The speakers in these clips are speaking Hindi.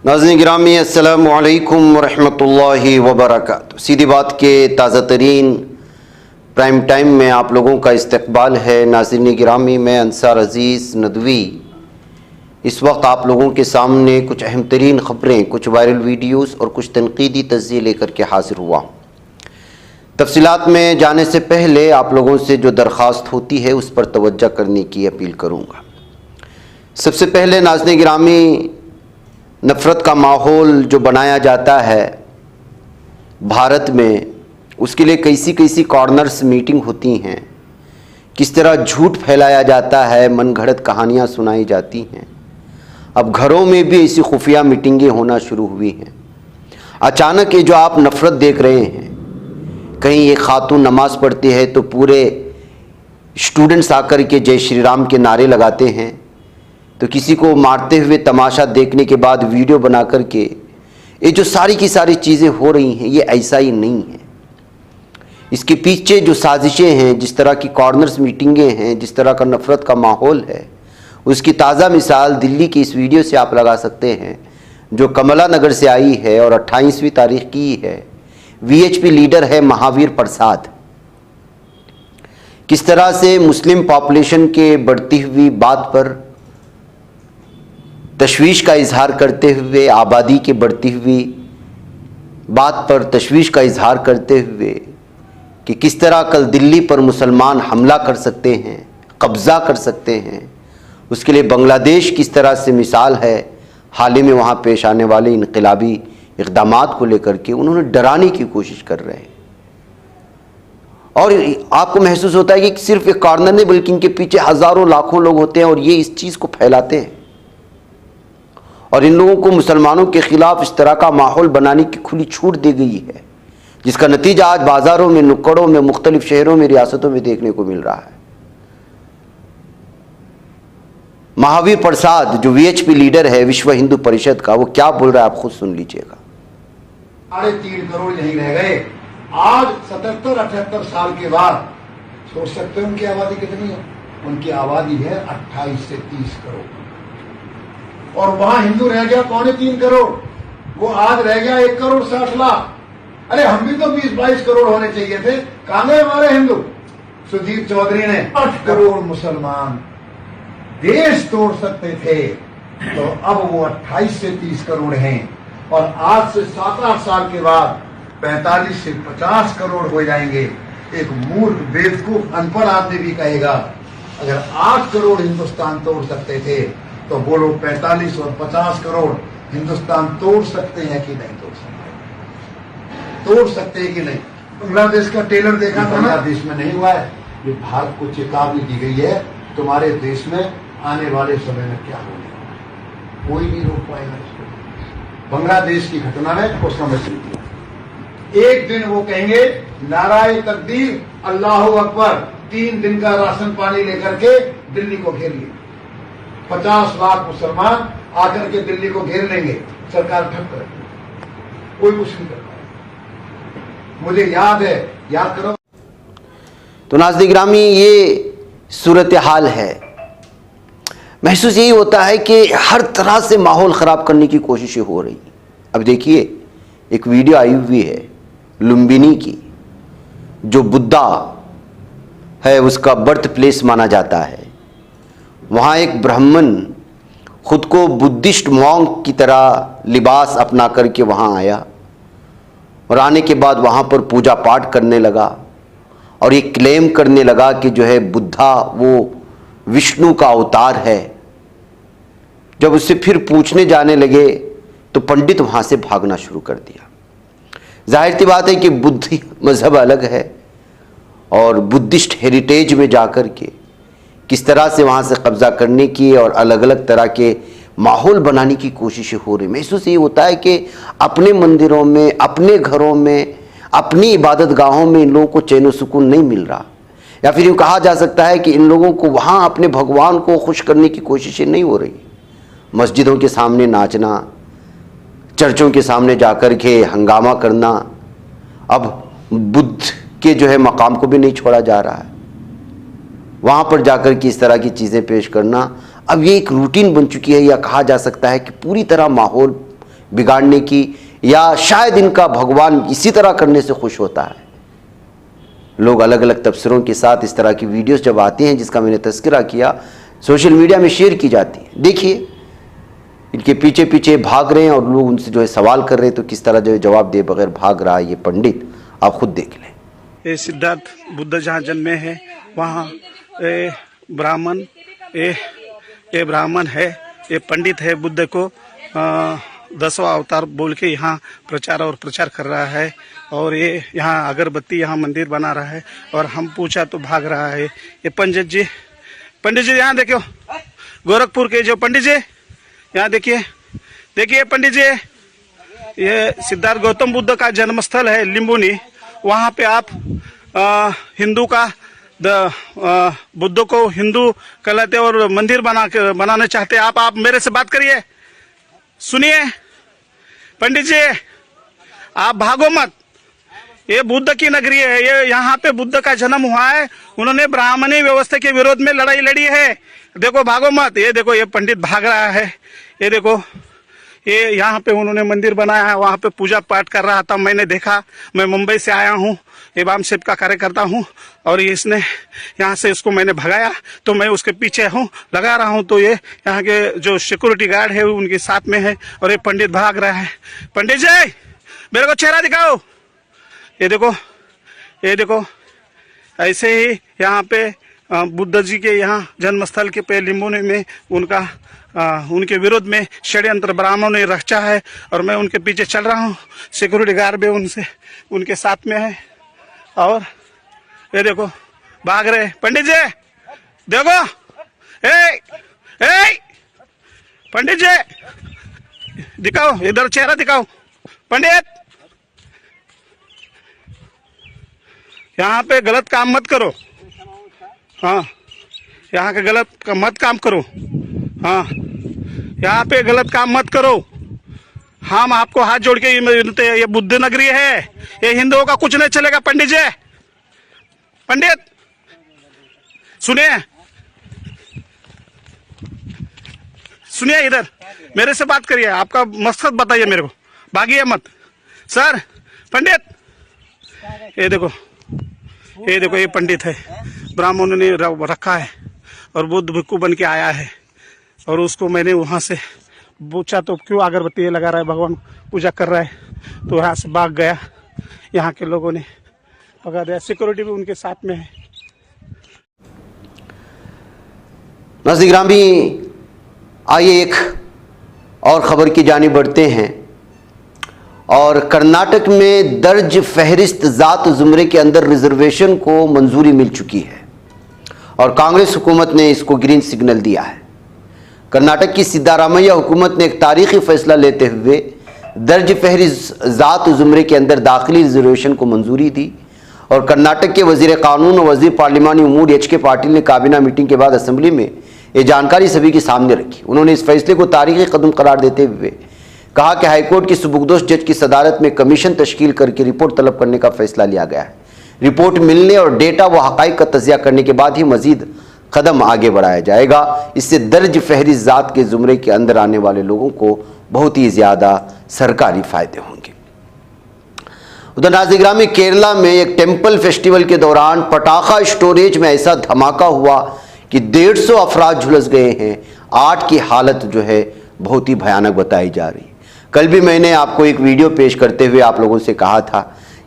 नाज़रीन गिरामी अस्सलामु अलैकुम वरहमतुल्लाहि वबरकातुहू। सीधी बात के ताज़ा तरीन प्राइम टाइम में आप लोगों का इस्तकबाल है। नाज़रीन गिरामी, मैं अंसार अज़ीज़ नदवी इस वक्त आप लोगों के सामने कुछ अहम तरीन ख़बरें, कुछ वायरल वीडियोस और कुछ तनकीदी तज़्ज़िये लेकर के हाज़िर हुआ। तफसीलात में जाने से पहले आप लोगों से जो दरख्वास्त होती है उस पर तवज्जो करने की अपील करूँगा। सबसे पहले नाज़रीन गिरामी, नफ़रत का माहौल जो बनाया जाता है भारत में, उसके लिए कैसी कैसी कॉर्नर्स मीटिंग होती हैं, किस तरह झूठ फैलाया जाता है, मन घड़त कहानियाँ सुनाई जाती हैं। अब घरों में भी ऐसी खुफिया मीटिंगें होना शुरू हुई हैं। अचानक ये जो आप नफ़रत देख रहे हैं, कहीं एक खातून नमाज़ पढ़ती है तो पूरे स्टूडेंट्स आकर के जय श्री राम के नारे लगाते हैं, तो किसी को मारते हुए तमाशा देखने के बाद वीडियो बना करके ये जो सारी की सारी चीज़ें हो रही हैं, ये ऐसा ही नहीं है। इसके पीछे जो साजिशें हैं, जिस तरह की कॉर्नर्स मीटिंगें हैं, जिस तरह का नफ़रत का माहौल है, उसकी ताज़ा मिसाल दिल्ली की इस वीडियो से आप लगा सकते हैं जो कमला नगर से आई है और 28वीं तारीख की है। वीएचपी लीडर है महावीर प्रसाद। किस तरह से मुस्लिम पॉपुलेशन के बढ़ती हुई बात पर तशवीश का इजहार करते हुए, आबादी के बढ़ती हुई बात पर तशवीश का इजहार करते हुए कि किस तरह कल दिल्ली पर मुसलमान हमला कर सकते हैं, कब्ज़ा कर सकते हैं, उसके लिए बांग्लादेश किस तरह से मिसाल है। हाल ही में वहाँ पेश आने वाले इनकलाबी इक़दामात को लेकर के उन्होंने डराने की कोशिश कर रहे हैं। और आपको महसूस होता है कि सिर्फ एक कॉर्नर नहीं, बल्कि इनके पीछे हज़ारों लाखों लोग होते हैं और ये इस चीज़ को फैलाते हैं। और इन लोगों को मुसलमानों के ख़िलाफ़ इस तरह का माहौल बनाने की खुली छूट दी गई है, जिसका नतीजा आज बाज़ारों में, नुक्कड़ों में, मुख्तलिफ शहरों में, रियासतों में देखने को मिल रहा है। महावीर प्रसाद जो वीएचपी लीडर है विश्व हिंदू परिषद का, वो क्या बोल रहा है आप खुद सुन लीजिएगा। 3.5 करोड़ नहीं रह गए। आज 77-78 साल के बाद सोच सकते हैं उनकी आबादी कितनी है। उनकी आबादी है 28 से 30 करोड़, और वहां हिंदू रह गया 3.25 करोड़। वो आज रह गया 1 करोड़ 60 लाख। अरे हम भी तो 20-22 करोड़ होने चाहिए थे। कहां गए हमारे हिंदू? सुधीर चौधरी ने 8 करोड़ मुसलमान देश तोड़ सकते थे, तो अब वो 28 से 30 करोड़ हैं। और आज से 7-8 साल के बाद 45 से 50 करोड़ हो जाएंगे। एक मूर्ख, बेवकूफ, अनपढ़ आदमी भी कहेगा अगर 8 करोड़ हिंदुस्तान तोड़ सकते थे तो बोलो 45 और 50 करोड़ हिंदुस्तान तोड़ सकते हैं कि नहीं तोड़ सकते? तोड़ सकते हैं कि नहीं? बांग्लादेश का टेलर देखा था ना? बांग्लादेश में नहीं हुआ है। ये भारत को चेतावनी दी गई है, तुम्हारे देश में आने वाले समय में क्या होने वाला है, कोई नहीं रोक पाएगा इसको। बांग्लादेश की घटना में वो समझ लीजिए। एक दिन वो कहेंगे नाराए तकदीर, अल्लाहू अकबर, 3 दिन का राशन पानी लेकर के दिल्ली को घेर लिया। 50 लाख मुसलमान आकर के दिल्ली को घेर लेंगे, सरकार ठप कर, कोई कुछ नहीं कर पाएगा। मुझे याद है, याद करो। तो नाज़रीन गिरामी, ये सूरत हाल है। महसूस यही होता है कि हर तरह से माहौल ख़राब करने की कोशिशें हो रही। अब देखिए, एक वीडियो आई हुई है लुम्बिनी की, जो बुद्धा है उसका बर्थ प्लेस माना जाता है। वहाँ एक ब्राह्मण खुद को बुद्धिस्ट मॉन्क की तरह लिबास अपना करके वहाँ आया, और आने के बाद वहाँ पर पूजा पाठ करने लगा और ये क्लेम करने लगा कि जो है बुद्धा वो विष्णु का अवतार है। जब उससे फिर पूछने जाने लगे तो पंडित वहाँ से भागना शुरू कर दिया। जाहिर सी बात है कि बुद्धि मज़हब अलग है, और बुद्धिस्ट हेरिटेज में जाकर के किस तरह से वहाँ से कब्ज़ा करने की और अलग अलग तरह के माहौल बनाने की कोशिशें हो रही। महसूस ये होता है कि अपने मंदिरों में, अपने घरों में, अपनी इबादत गाहों में इन लोगों को चैन व सुकून नहीं मिल रहा, या फिर यूँ कहा जा सकता है कि इन लोगों को वहाँ अपने भगवान को खुश करने की कोशिशें नहीं हो रही। मस्जिदों के सामने नाचना, चर्चों के सामने जाकर के हंगामा करना, अब बुद्ध के जो है मकाम को भी नहीं छोड़ा जा रहा है, वहाँ पर जाकर के इस तरह की चीज़ें पेश करना अब ये एक रूटीन बन चुकी है, या कहा जा सकता है कि पूरी तरह माहौल बिगाड़ने की, या शायद इनका भगवान इसी तरह करने से खुश होता है। लोग अलग अलग तफसीरों के साथ इस तरह की वीडियोस जब आती हैं, जिसका मैंने तज़किरा किया, सोशल मीडिया में शेयर की जाती है। देखिए इनके पीछे पीछे भाग रहे हैं और लोग उनसे जो है सवाल कर रहे हैं, तो किस तरह जो है जवाब दे बगैर भाग रहा है ये पंडित, आप खुद देख लें। ये सिद्धार्थ बुद्ध जहाँ जन्मे हैं वहाँ ब्राह्मण ये ब्राह्मण है, ये पंडित है, बुद्ध को 10वां अवतार बोल के यहाँ प्रचार और प्रचार कर रहा है। और ये यहाँ अगरबत्ती यहाँ मंदिर बना रहा है और हम पूछा तो भाग रहा है। ये पंडित जी यहाँ देखो, गोरखपुर के जो पंडित जी यहाँ देखिए, देखिए पंडित जी, ये सिद्धार्थ गौतम बुद्ध का जन्म स्थल है लिम्बुनी। वहाँ पे आप हिंदू का बुद्ध को हिंदू कहलाते और मंदिर बनाना चाहते आप मेरे से बात करिए, सुनिए पंडित जी, आप भागो मत। ये बुद्ध की नगरी है, ये यहाँ पे बुद्ध का जन्म हुआ है। उन्होंने ब्राह्मणी व्यवस्था के विरोध में लड़ाई लड़ी है। देखो भागो मत। ये देखो ये पंडित भाग रहा है। ये देखो ये यहाँ पे उन्होंने मंदिर बनाया है, वहाँ पे पूजा पाठ कर रहा था, मैंने देखा। मैं मुंबई से आया हूँ, इमाम साहब का कार्यकर्ता हूँ, और इसने यहाँ से इसको मैंने भगाया तो मैं उसके पीछे हूँ, लगा रहा हूँ। तो ये यहाँ के जो सिक्योरिटी गार्ड है उनके साथ में है और ये पंडित भाग रहा है। पंडित जी मेरे को चेहरा दिखाओ। ये देखो ऐसे ही यहाँ पे बुद्ध जी के यहाँ जन्मस्थल के पे लिम्बुनी में उनके विरोध में षड्यंत्र ब्राह्मणों ने रचा है और मैं उनके पीछे चल रहा हूँ। सिक्योरिटी गार्ड भी उनके साथ में है और ये देखो भाग रहे। पंडित जी देखो, ए पंडित जी दिखाओ, इधर चेहरा दिखाओ। पंडित यहाँ पे गलत काम मत करो। हाँ यहाँ के गलत मत काम करो। हाँ यहाँ पे गलत काम मत करो। हम आपको हाथ जोड़ के मिलते हैं। ये बुद्ध नगरी है, ये हिंदुओं का कुछ नहीं चलेगा। पंडित जी, पंडित सुनिए, सुनिए, इधर मेरे से बात करिए। आपका मकसद बताइए मेरे को, भागिए मत। सर पंडित ये देखो ये पंडित है, ब्राह्मणों ने रखा है और बुद्ध भिक्खु बन के आया है। और उसको मैंने वहाँ से पूछा तो क्यों अगरबत्ती लगा रहा है, भगवान पूजा कर रहा है, तो यहाँ से भाग गया। यहाँ के लोगों ने पकड़ दिया, सिक्योरिटी भी उनके साथ में है। नाज़रीन गिरामी, आइए एक और ख़बर की जानिब बढ़ते हैं। और कर्नाटक में दर्ज फहरिस्त ज़ात ज़ुमरे के अंदर रिजर्वेशन को मंजूरी मिल चुकी है और कांग्रेस हुकूमत ने इसको ग्रीन सिग्नल दिया है। कर्नाटक की सिद्धारामैया हुकूमत ने एक तारीखी फैसला लेते हुए दर्ज फहरिस्त ज़ात ज़ुमरे के अंदर दाखिली रिजर्वेशन को मंजूरी दी। और कर्नाटक के वज़ीर क़ानून और वज़ीर पार्लिमानी उमूर एच.के. पाटिल ने काबीना मीटिंग के बाद असम्बली में ये जानकारी सभी के सामने रखी। उन्होंने इस फैसले को तारीखी कदम करार देते हुए कहा कि हाईकोर्ट की सुबुकदोश जज की सदारत में कमीशन तश्कील करके रिपोर्ट तलब करने का फैसला लिया गया है। रिपोर्ट मिलने और डेटा व हक़ाइक़ का तज़िया करने के बाद ही मज़ीद कदम आगे बढ़ाया जाएगा। इससे दर्ज फहरिस्त ज़ात के ज़ुमरे के अंदर आने वाले लोगों को बहुत ही ज़्यादा सरकारी फ़ायदे होंगे। उधर नाज़रीन गिरामी, केरला में एक टेम्पल फेस्टिवल के दौरान पटाखा स्टोरेज में ऐसा धमाका हुआ कि 150 अफराद झुलस गए हैं। 8 की हालत जो है बहुत ही भयानक बताई जा रही है। कल भी मैंने आपको एक वीडियो पेश करते हुए आप लोगों से कहा था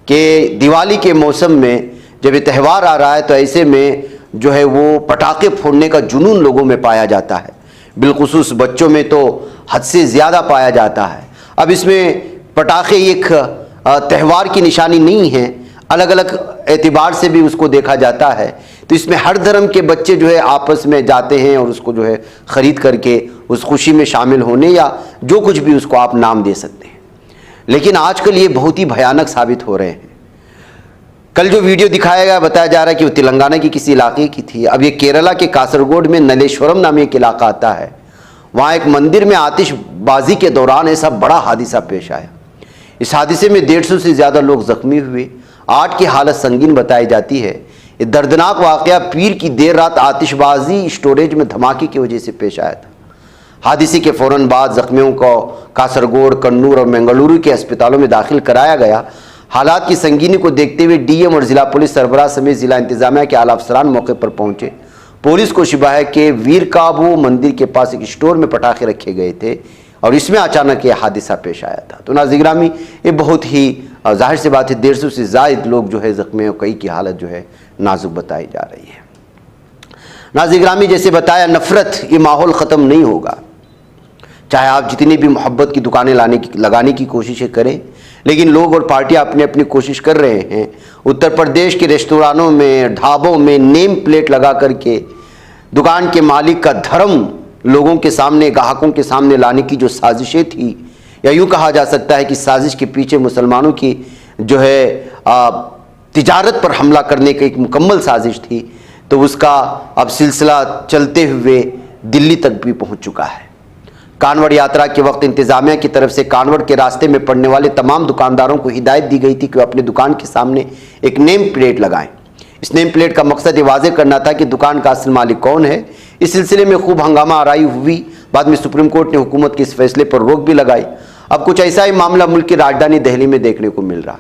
कि दिवाली के मौसम में जब ये त्यौहार आ रहा है तो ऐसे में जो है वो पटाखे फोड़ने का जुनून लोगों में पाया जाता है, बिलखुसूस बच्चों में तो हद से ज़्यादा पाया जाता है। अब इसमें पटाखे एक त्यौहार की निशानी नहीं है, अलग अलग एतबार से भी उसको देखा जाता है। तो इसमें हर धर्म के बच्चे जो है आपस में जाते हैं और उसको जो है ख़रीद करके उस खुशी में शामिल होने या जो कुछ भी उसको आप नाम दे सकते हैं। लेकिन आजकल ये बहुत ही भयानक साबित हो रहे हैं। कल जो वीडियो दिखाया गया बताया जा रहा है कि वो तेलंगाना की किसी इलाके की थी। अब ये केरला के कासरगोड में नलेश्वरम नामी एक इलाका आता है। वहाँ एक मंदिर में आतिशबाजी के दौरान ऐसा बड़ा हादसा पेश आया। इस हादसे में 150 से ज़्यादा लोग जख्मी हुए। 8 की हालत संगीन बताई जाती है। ये दर्दनाक वाक़या पीर की देर रात आतिशबाजी स्टोरेज में धमाके की वजह से पेश आया था। हादसे के फौरन बाद जख्मियों को कासरगोड, कन्नूर और मंगलुरु के अस्पतालों में दाखिल कराया गया। हालात की संगीनी को देखते हुए डीएम और जिला पुलिस सरबराह समेत जिला इंतजामिया के आला अफसरान मौके पर पहुंचे। पुलिस को शिबा है कि वीरकाबू मंदिर के पास एक स्टोर में पटाखे रखे गए थे और इसमें अचानक यह हादसा पेश आया था। तो नाज़रीन गिरामी, ये बहुत ही जाहिर सी बात है, 150 से ज़ायद लोग जो है जख्मी और कई की हालत जो है नाजुक बताई जा रही है। नाज़रीन गिरामी, जैसे बताया, नफरत ये माहौल ख़त्म नहीं होगा, चाहे आप जितनी भी मोहब्बत की दुकानें लगाने की कोशिशें करें, लेकिन लोग और पार्टियां अपनी अपनी कोशिश कर रहे हैं। उत्तर प्रदेश के रेस्तोरानों में, ढाबों में नेम प्लेट लगा करके दुकान के मालिक का धर्म लोगों के सामने, ग्राहकों के सामने लाने की जो साजिशें थी, या यूँ कहा जा सकता है कि साजिश के पीछे मुसलमानों की जो है तिजारत पर हमला करने की एक मुकम्मल साजिश थी, तो उसका अब सिलसिला चलते हुए दिल्ली तक भी पहुँच चुका है। कानवड़ यात्रा के वक्त इंतजामिया की तरफ से कानवड़ के रास्ते में पड़ने वाले तमाम दुकानदारों को हिदायत दी गई थी कि वे अपने दुकान के सामने एक नेम प्लेट लगाएं। इस नेम प्लेट का मकसद ये वाज़ेह करना था कि दुकान का असल मालिक कौन है। इस सिलसिले में खूब हंगामा आराई हुई। बाद में सुप्रीम कोर्ट ने हुकूमत के इस फैसले पर रोक भी लगाई। अब कुछ ऐसा ही मामला मुल्क की राजधानी दिल्ली में देखने को मिल रहा।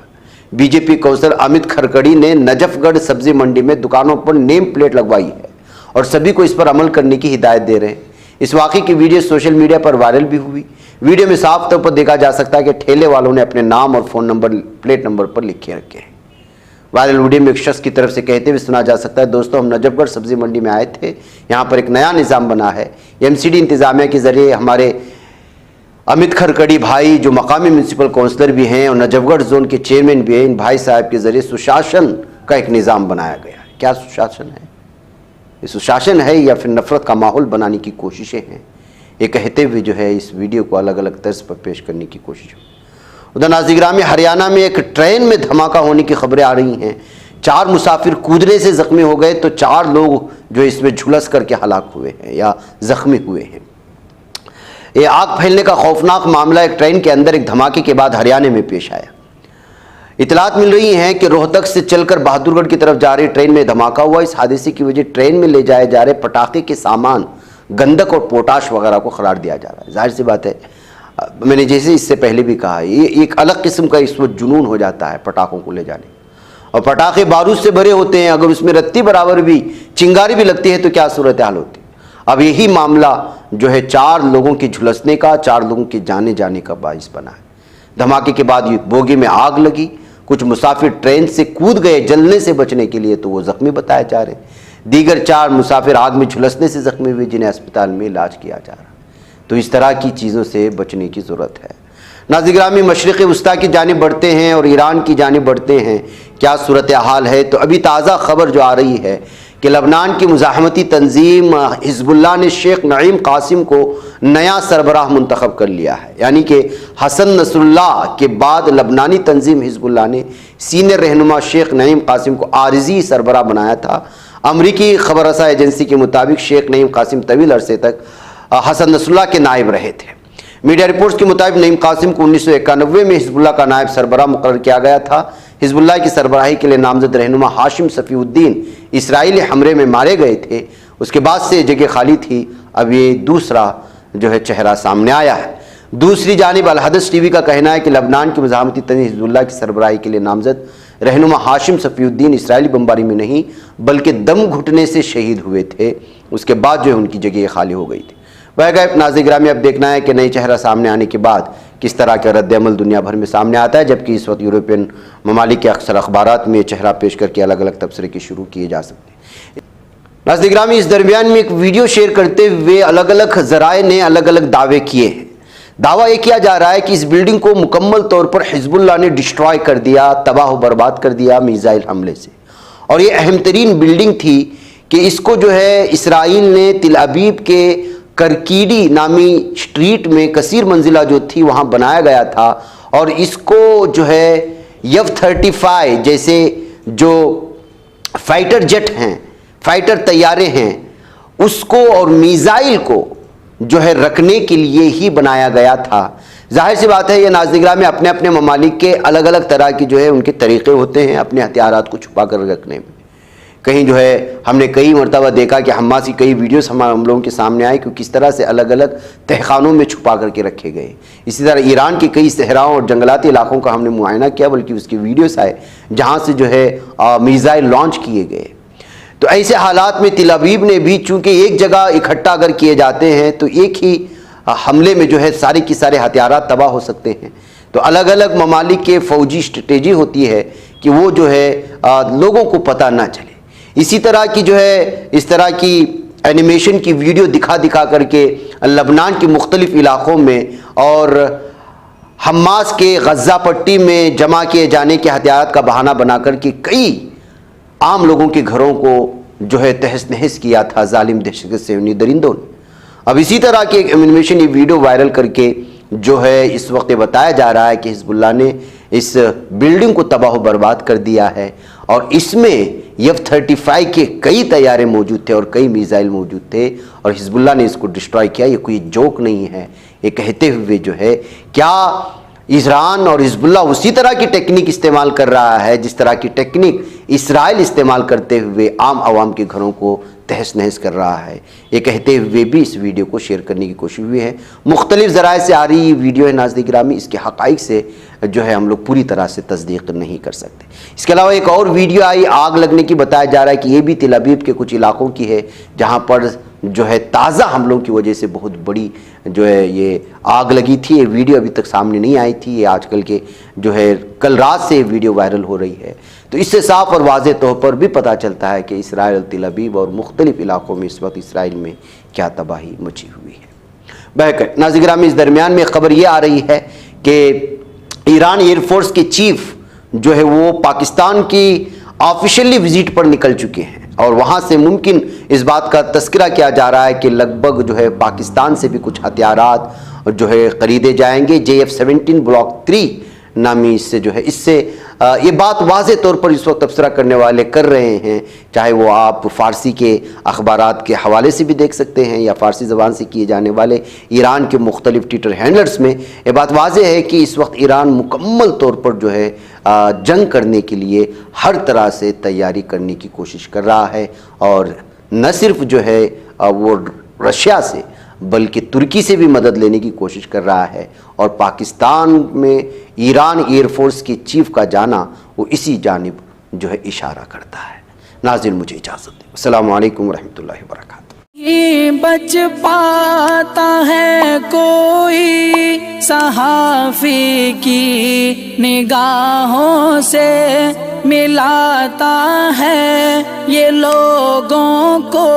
बीजेपी कौंसलर अमित खरकड़ी ने नजफगढ़ सब्जी मंडी में दुकानों पर नेम प्लेट लगवाई है और सभी को इस पर अमल करने की हिदायत दे रहे हैं। इस वाक़े की वीडियो सोशल मीडिया पर वायरल भी हुई। वीडियो में साफ तौर पर देखा जा सकता है कि ठेले वालों ने अपने नाम और फ़ोन नंबर प्लेट नंबर पर लिखे रखे हैं। वायरल वीडियो में एक शख्स की तरफ से कहते हुए सुना जा सकता है, दोस्तों, हम नजफगढ़ सब्जी मंडी में आए थे, यहाँ पर एक नया निज़ाम बना है। एमसीडी इंतज़ामिया के ज़रिए हमारे अमित खरकड़ी भाई, जो मकामी म्यूनसिपल काउंसलर भी हैं और नजफगढ़ जोन के चेयरमैन भी हैं, इन भाई साहब के ज़रिए सुशासन का एक निज़ाम बनाया गया है। क्या सुशासन है? ये सुशासन है या फिर नफरत का माहौल बनाने की कोशिशें हैं? ये कहते हुए जो है इस वीडियो को अलग अलग तर्ज पर पेश करने की कोशिश। उधर नाज़रीन गिरामी, हरियाणा में एक ट्रेन में धमाका होने की खबरें आ रही हैं। 4 मुसाफिर कूदने से ज़ख्मी हो गए तो 4 लोग जो इसमें झुलस करके हलाक हुए हैं या ज़ख्मी हुए हैं। ये आग फैलने का खौफनाक मामला एक ट्रेन के अंदर एक धमाके के बाद हरियाणा में पेश आया। इतलात मिल रही हैं कि रोहतक से चलकर बहादुरगढ़ की तरफ जा रही ट्रेन में धमाका हुआ। इस हादसे की वजह ट्रेन में ले जाए जा रहे पटाखे के सामान, गंधक और पोटाश वगैरह को करार दिया जा रहा है। जाहिर सी बात है, मैंने जैसे इससे पहले भी कहा, ये एक अलग किस्म का इस वक्त जुनून हो जाता है पटाखों को ले जाने। और पटाखे बारूद से भरे होते हैं, अगर उसमें रत्ती बराबर भी चिंगारी भी लगती है तो क्या सूरत हाल होती है। अब यही मामला जो है 4 लोगों के झुलसने का, 4 लोगों के जाने का बाइस बना है। धमाके के बाद बोगी में आग लगी। कुछ मुसाफिर ट्रेन से कूद गए जलने से बचने के लिए, तो वो जख्मी बताए जा रहे। दीगर 4 मुसाफिर आग में झुलसने से जख्मी हुए, जिन्हें अस्पताल में इलाज किया जा रहा। तो इस तरह की चीज़ों से बचने की ज़रूरत है। नाज़रीन गिरामी, मशरिक़ वस्ता की जानिब बढ़ते हैं और ईरान की जानिब बढ़ते हैं। क्या सूरत हाल है? तो अभी ताज़ा खबर जो आ रही है कि लबनान की मुज़ाहमती तंजीम हिज़्बुल्लाह ने शेख नईम कासिम को नया सरबराह मुंतखब कर लिया है। यानी कि हसन नसरुल्लाह के बाद लबनानी तंजीम हिज़्बुल्लाह ने सीनियर रहनुमा शेख नईम कासिम को आरज़ी सरबराह बनाया था। अमरीकी खबर रसा एजेंसी के मुताबिक शेख नईम कासिम तवील अरसे तक हसन नसरुल्लाह के नायब रहे थे। मीडिया रिपोर्ट्स के मुताबिक नईम कासिम को 1991 में हिज़्बुल्लाह का नायब सरबराह मुकर्रर किया गया था। हिज़्बुल्लाह की सरबराही के लिए नामजद रहनुमा हाशिम सफ़ीउद्दीन इसराइली हमले में मारे गए थे। उसके बाद से जगह खाली थी। अब ये दूसरा जो है चेहरा सामने आया है। दूसरी जानिब अल-हदस टीवी का कहना है कि लबनान की मुज़ाहमती तंजीम हिज़्बुल्लाह की सरबराही के लिए नामजद रहनुमा हाशिम सफ़ीउद्दीन इसराइली बमबारी में नहीं बल्कि दम घुटने से शहीद हुए थे। उसके बाद जो है उनकी जगह खाली हो गई थी। वह नाज़रीन गिरामी, अब देखना है कि नई चेहरा सामने आने के बाद किस तरह का रद्द-ए-अमल दुनिया भर में सामने आता है। जबकि इस वक्त यूरोपियन ममालिक के अक्सर अखबारात में चेहरा पेश करके अलग अलग तबसरे के शुरू किए जा सकते हैं। नाज़रीन गिरामी, इस दरमियान में एक वीडियो शेयर करते हुए अलग अलग ज़राए ने अलग अलग दावे किए हैं। दावा यह किया जा रहा है कि इस बिल्डिंग को मुकम्मल तौर पर हिज़्बुल्लाह ने डिस्ट्रॉय कर दिया, तबाह बर्बाद कर दिया मिसाइल हमले से। और ये अहम तरीन बिल्डिंग थी कि इसको जो है इसराइल ने तिल अबीब के करकीडी नामी स्ट्रीट में कसीर मंजिला जो थी वहाँ बनाया गया था। और इसको जो है F-35 जैसे जो फाइटर जेट हैं, फाइटर तैयारे हैं, उसको और मिसाइल को जो है रखने के लिए ही बनाया गया था। जाहिर सी बात है, ये नाज़रीन गिरामी, अपने अपने ममालिक के अलग अलग तरह की जो है उनके तरीक़े होते हैं अपने हथियारात को छुपा कर रखने में। कहीं जो है हमने कई मरतबा देखा कि हमास की कई वीडियोस हम लोगों के सामने आए कि किस तरह से अलग अलग तहखानों में छुपा करके रखे गए। इसी तरह ईरान के कई सहराओं और जंगलाती इलाकों का हमने मुआयना किया, बल्कि उसके वीडियोस आए जहाँ से जो है मिसाइल लॉन्च किए गए। तो ऐसे हालात में तिल अवीव ने भी, चूँकि एक जगह इकट्ठा अगर किए जाते हैं तो एक ही हमले में जो है सारे के सारे हथियारात तबाह हो सकते हैं। तो अलग अलग ममालिक के फ़ौजी स्ट्रेटेजी होती है कि वो जो है लोगों को पता ना चले। इसी तरह की जो है इस तरह की एनिमेशन की वीडियो दिखा दिखा करके लबनान के मुख्तलिफ इलाक़ों में और हमास के गज़ा पट्टी में जमा किए जाने के हथियारात का बहाना बना करके कई आम लोगों के घरों को जो है तहस नहस किया था जालिम दहशत सेवनी दरिंदों ने। अब इसी तरह के एक एनिमेशन, ये वीडियो वायरल करके जो है इस वक्त बताया जा रहा है कि हिजबुल्लाह ने इस बिल्डिंग को तबाह बर्बाद कर दिया है और इसमें F-35 के कई तैयारे मौजूद थे और कई मिसाइल मौजूद थे और हिजबुल्लाह ने इसको डिस्ट्रॉय किया। ये कोई जोक नहीं है। ये कहते हुए जो है क्या ईरान और हिजबुल्लाह उसी तरह की टेक्निक इस्तेमाल कर रहा है जिस तरह की टेक्निक इसराइल इस्तेमाल करते हुए आम आवाम के घरों को तहस नहस कर रहा है। ये कहते हुए भी इस वीडियो को शेयर करने की कोशिश हुई है। मुख्तलिफ ज़राए से आ रही ये वीडियो है नाज़रीन गिरामी, इसके हक़ाइक़ से जो है हम लोग पूरी तरह से तस्दीक नहीं कर सकते। इसके अलावा एक और वीडियो आई आग लगने की, बताया जा रहा है कि ये भी तिल अवीव के कुछ इलाकों की है जहाँ पर जो है ताज़ा हमलों की वजह से बहुत बड़ी जो है ये आग लगी थी। ये वीडियो अभी तक सामने नहीं आई थी, ये आजकल के जो है कल रात से वीडियो वायरल हो रही है। तो इससे साफ और वाज़ेह तौर पर भी पता चलता है कि इसराइल, तिल अवीव और मुख्तलिफ इलाकों में इस वक्त इसराइल में क्या तबाही मची हुई है। बहकर नाज़रीन गिरामी, इस दरमियान में खबर ये आ रही है कि ईरान एयरफोर्स के चीफ जो है वो पाकिस्तान की ऑफिशियली विजिट पर निकल चुके हैं और वहाँ से मुमकिन इस बात का तस्करा किया जा रहा है कि लगभग जो है पाकिस्तान से भी कुछ हथियारात जो है ख़रीदे जाएंगे। JF-17 ब्लॉक 3 नामी इससे जो है इससे ये बात वाज़े तौर पर इस वक्त तबसरा करने वाले कर रहे हैं, चाहे वो आप फ़ारसी के अखबारात के हवाले से भी देख सकते हैं या फ़ारसी ज़बान से किए जाने वाले ईरान के मुख्तलिफ ट्विटर हैंडलर्स में ये बात वाज़े है कि इस वक्त ईरान मुकम्मल तौर पर जो है जंग करने के लिए हर तरह से तैयारी करने की कोशिश कर रहा है और न सिर्फ जो है वो रशिया से बल्कि तुर्की से भी मदद लेने की कोशिश कर रहा है और पाकिस्तान में ईरान एयरफोर्स के चीफ का जाना वो इसी जानिब जो है इशारा करता है। नाज़रीन, मुझे इजाज़त दें। अस्सलामु अलैकुम रहमतुल्लाहि व बरकातहू। ये बच पाता है कोई सहाफ़ी की निगाहों से, मिलाता है ये लोगों को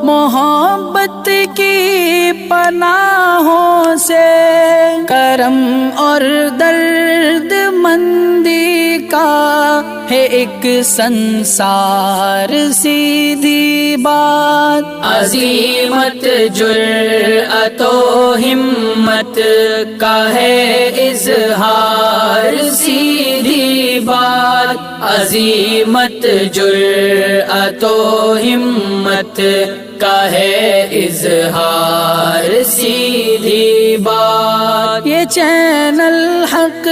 मोहब्बत की पनाहों से। करम और दर्द मंदी का है एक संसार सीधी बात, अज़ीमत जुर्अतो हिम्मत का है इज़हार सीधी बात, अज़ीमत जुर्अतो हिम्मत का है इज़हार सीधी बात। ये चैनल हक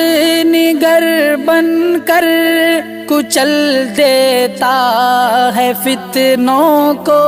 निगर बन कर कुचल देता है फितनों को।